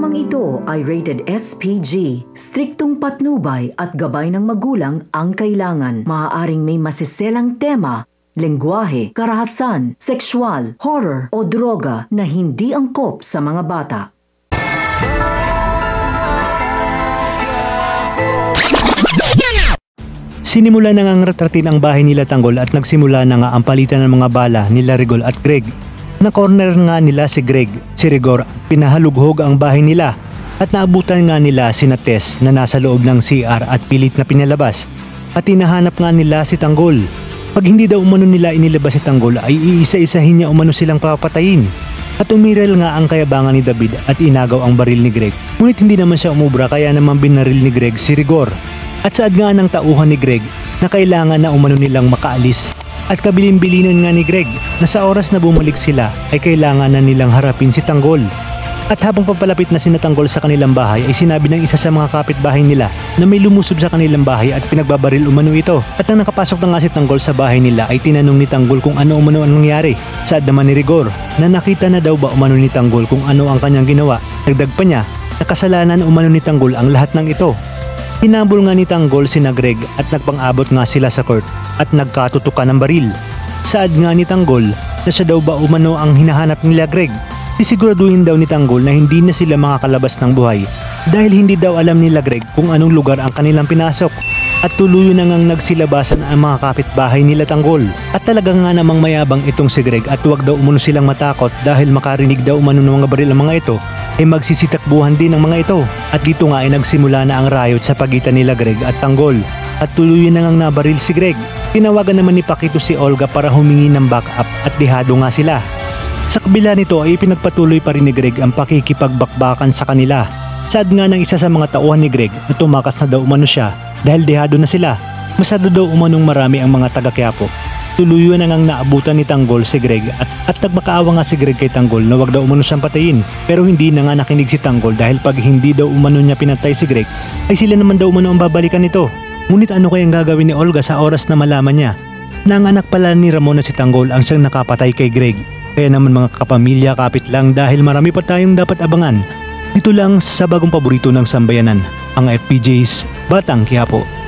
Programang ito ay rated SPG. Striktong patnubay at gabay ng magulang ang kailangan. Maaaring may masiselang tema, lengguwahe, karahasan, sexual, horror o droga na hindi angkop sa mga bata. Sinimula na ngang retratin ang bahay nila Tanggol at nagsimula na nga ang palitan ng mga bala nila Rigol at Greg. Na-corner nga nila si Greg, si Rigor at pinahalughog ang bahay nila at naabutan nga nila si Tess na nasa loob ng CR at pilit na pinalabas at hinahanap nga nila si Tanggol. Pag hindi daw umano nila inilabas si Tanggol ay iisa-isahin niya umano silang papatayin. At umiral nga ang kayabangan ni David at inagaw ang baril ni Greg. Ngunit hindi naman siya umubra kaya naman binaril ni Greg si Rigor. At saad nga ng tauhan ni Greg na kailangan na umano nilang makaalis. At kabilin-bilinan nga ni Greg na sa oras na bumalik sila ay kailangan na nilang harapin si Tanggol. At habang papalapit na si Tanggol sa kanilang bahay ay sinabi ng isa sa mga kapitbahay nila na may lumusob sa kanilang bahay at pinagbabaril umano ito. At nang nakapasok na nga si Tanggol sa bahay nila ay tinanong ni Tanggol kung ano umano ang nangyari. Saad naman ni Rigor na nakita na daw ba umano ni Tanggol kung ano ang kanyang ginawa. Dagdag pa niya na kasalanan umano ni Tanggol ang lahat ng ito. Hinabol nga ni Tanggol sina Greg at nagpang-abot nga sila sa court at nagkatutukan ng baril. Saad nga ni Tanggol na siya daw ba umano ang hinahanap nila Greg. Sisiguraduhin daw ni Tanggol na hindi na sila makakalabas ng buhay dahil hindi daw alam nila Greg kung anong lugar ang kanilang pinasok. At tuluyan na ngang nagsilabasan ang mga kapitbahay nila Tanggol. At talaga nga namang mayabang itong si Greg at huwag daw umano silang matakot dahil makarinig daw umano ng mga baril ang mga ito ay magsisitakbuhan din ng mga ito. At dito nga ay nagsimula na ang riot sa pagitan nila Greg at Tanggol. At tuluyan na ngang nabaril si Greg. Tinawagan naman ni Paquito si Olga para humingi ng backup at dihado nga sila. Sa kabila nito ay pinagpatuloy pa rin ni Greg ang pakikipagbakbakan sa kanila. Saad nga ng isa sa mga tauhan ni Greg na tumakas na daw umano siya dahil dihado na sila. Masyado daw umanong marami ang mga taga-Quiapo. Tuluyan na ngang naabutan ni Tanggol si Greg at nagmakaawa nga si Greg kay Tanggol na wag daw umano siyang patayin. Pero hindi na nga nakinig si Tanggol dahil pag hindi daw umano niya pinatay si Greg ay sila naman daw umano ang babalikan nito. Ngunit ano kayang gagawin ni Olga sa oras na malaman niya na ang anak pala ni Ramon na si Tanggol ang siyang nakapatay kay Greg. Kaya naman mga kapamilya, kapit lang dahil marami pa tayong dapat abangan. Dito lang sa bagong paborito ng sambayanan, ang FPJ's Batang Quiapo.